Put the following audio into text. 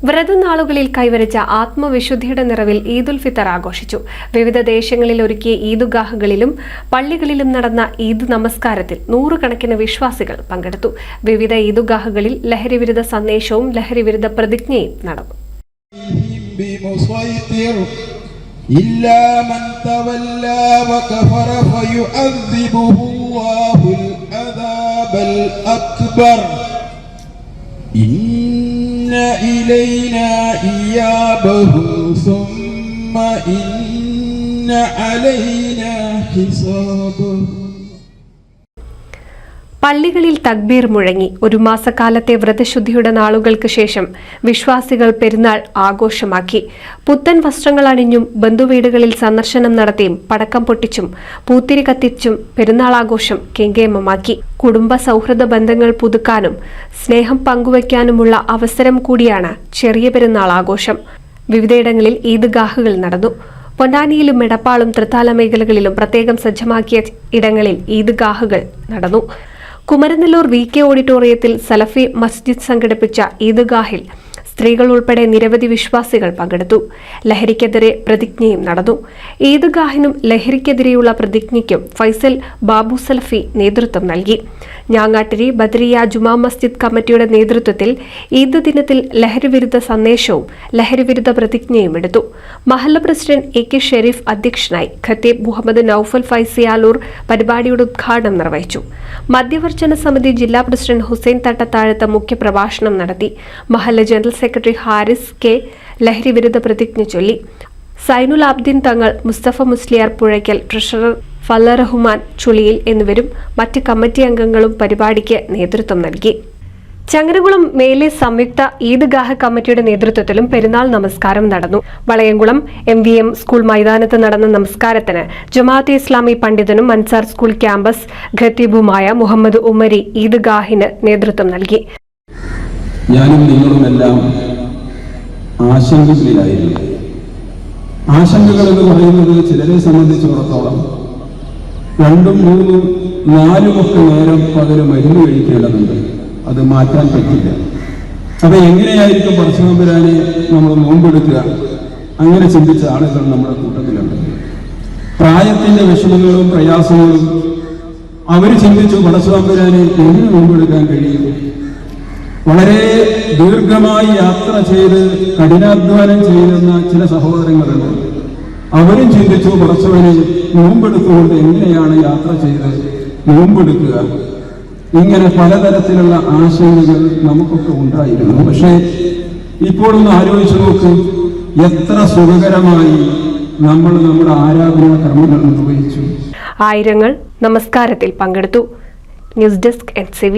വ്രതനാളുകളിൽ കൈവരിച്ച ആത്മവിശുദ്ധിയുടെ നിറവിൽ ഈദുൽ ഫിത്തർ ആഘോഷിച്ചു. വിവിധ ദേശങ്ങളിൽ ഒരുക്കിയ ഈദ്ഗാഹുകളിലും പള്ളികളിലും നടന്ന ഈദ് നമസ്കാരത്തിൽ നൂറുകണക്കിന് വിശ്വാസികൾ പങ്കെടുത്തു. വിവിധ ഈദ്ഗാഹുകളിൽ ലഹരിവിരുദ്ധ സന്ദേശവും ലഹരിവിരുദ്ധ പ്രതിജ്ഞയും നടന്നു. إن إلينا إيابهم ثم إن علينا حسابهم. പള്ളികളിൽ തക്ബീർ മുഴങ്ങി. ഒരു മാസക്കാലത്തെ വ്രതശുദ്ധിയുടെ നാളുകൾക്ക് ശേഷം വിശ്വാസികൾ പെരുന്നാൾ ആഘോഷമാക്കി. പുത്തൻ വസ്ത്രങ്ങൾ അണിഞ്ഞും ബന്ധുവീടുകളിൽ സന്ദർശനം നടത്തിയും പടക്കം പൊട്ടിച്ചും പൂത്തിരി കത്തിച്ചും പെരുന്നാൾ ആഘോഷം കെങ്കേമമാക്കി. കുടുംബ സൗഹൃദ ബന്ധങ്ങൾ പുതുക്കാനും സ്നേഹം പങ്കുവയ്ക്കാനുമുള്ള അവസരം കൂടിയാണ് ചെറിയ പെരുന്നാൾ ആഘോഷം. വിവിധയിടങ്ങളിൽ ഈദ്ഗാഹുകൾ നടന്നു. പൊന്നാനിയിലും എടപ്പാളും തൃത്താല മേഖലകളിലും പ്രത്യേകം സജ്ജമാക്കിയ ഇടങ്ങളിൽ ഈദ്ഗാഹുകൾ നടന്നു. കുമരനെല്ലൂർ VK ഓഡിറ്റോറിയത്തിൽ സലഫി മസ്ജിദ് സംഘടിപ്പിച്ച ഈദ്ഗാഹിൽ സ്ത്രീകൾ ഉൾപ്പെടെ നിരവധി വിശ്വാസികൾ പങ്കെടുത്തു. ലഹരിക്കെതിരെ പ്രതിജ്ഞയും നടന്നു. ഈദ്ഗാഹിനും ലഹരിക്കെതിരെയുള്ള പ്രതിജ്ഞയ്ക്കും ഫൈസൽ ബാബു സലഫി നേതൃത്വം നൽകി. ഞാങ്ങാട്ടിരി ബദരിയ ജുമാ മസ്ജിദ് കമ്മിറ്റിയുടെ നേതൃത്വത്തിൽ ഈദ് ദിനത്തിൽ ലഹരിവിരുദ്ധ സന്ദേശവും ലഹരിവിരുദ്ധ പ്രതിജ്ഞയും എടുത്തു. മഹല്ല പ്രസിഡന്റ് AK ഷെരീഫ് അധ്യക്ഷനായി. ഖത്തീബ് മുഹമ്മദ് നൌഫൽ ഫൈസിയാലൂർ പരിപാടിയുടെ ഉദ്ഘാടനം നിർവഹിച്ചു. മദ്യവർജന സമിതി ജില്ലാ പ്രസിഡന്റ് ഹുസൈൻ തട്ടത്താഴത്ത് മുഖ്യപ്രഭാഷണം നടത്തി. മഹല്ല ജനറൽ സെക്രട്ടറി ഹാരിസ് K ലഹരിവിരുദ്ധ പ്രതിജ്ഞ ചൊല്ലി. സൈനുൽ ആബ്ദീൻ തങ്ങൾ, മുസ്തഫ മുസ്ലിയാർ പുഴയ്ക്കൽ, ട്രഷറർ ഫല്ല റഹ്മാൻ ചുളിയിൽ എന്നിവരും മറ്റ് കമ്മിറ്റി അംഗങ്ങളും പരിപാടിക്ക് നേതൃത്വം നൽകി. ചങ്ങരകുളം മേലെ സംയുക്ത ഈദ്ഗാഹ് കമ്മിറ്റിയുടെ നേതൃത്വത്തിലും പെരുന്നാൾ നമസ്കാരം നടന്നു. വളയംകുളം MVM സ്കൂൾ മൈതാനത്ത് നടന്ന നമസ്കാരത്തിന് ജമാഅത്തെ ഇസ്ലാമി പണ്ഡിതനും അൻസാർ സ്കൂൾ ക്യാമ്പസ് ഖത്തീബുമായ മുഹമ്മദ് ഉമരി ഈദ്ഗാഹിന് നേതൃത്വം നൽകി. ഞാനും നിങ്ങളുമെല്ലാം ആശങ്കകളിലായിരുന്നു. ആശങ്കകൾ എന്ന് പറയുന്നത് ചിലരെ സംബന്ധിച്ചിടത്തോളം 2, 3, 4 ഒക്കെ നേരം പകരം മരുന്ന് കഴിക്കേണ്ടതുണ്ട്. അത് മാറ്റാൻ പറ്റില്ല. അപ്പൊ എങ്ങനെയായിരിക്കും പടച്ചതമ്പുരാനെ നമ്മൾ നോമ്പെടുക്കുക? അങ്ങനെ ചിന്തിച്ച ആളുകൾ നമ്മുടെ കൂട്ടത്തിലുണ്ട്. പ്രായത്തിന്റെ വിഷമങ്ങളും പ്രയാസങ്ങളും അവർ ചിന്തിച്ചു, പടച്ചതമ്പുരാനെ എങ്ങനെ നോമ്പെടുക്കാൻ കഴിയും? വളരെ ദീർഘമായി യാത്ര ചെയ്ത് കഠിനാധ്വാനം ചെയ്യുന്ന ചില സഹോദരങ്ങളുണ്ട്. അവരും ചിന്തിച്ചു, പടച്ചവനെ നോമ്പെടുത്തുകൊണ്ട് എങ്ങനെയാണ് യാത്ര ചെയ്ത് നോമ്പെടുക്കുക? ഇങ്ങനെ പലതരത്തിലുള്ള ആശങ്കകൾ നമുക്കൊക്കെ ഉണ്ടായിരുന്നു. പക്ഷേ ഇപ്പോഴൊന്ന് ആലോചിച്ചു നോക്ക്, എത്ര സുഖകരമായി നമ്മൾ നമ്മുടെ ആരാധനാ കർമ്മങ്ങൾ നിർവഹിച്ചു. ആയിരങ്ങൾ നമസ്കാരത്തിൽ പങ്കെടുത്തു. News desk NCV.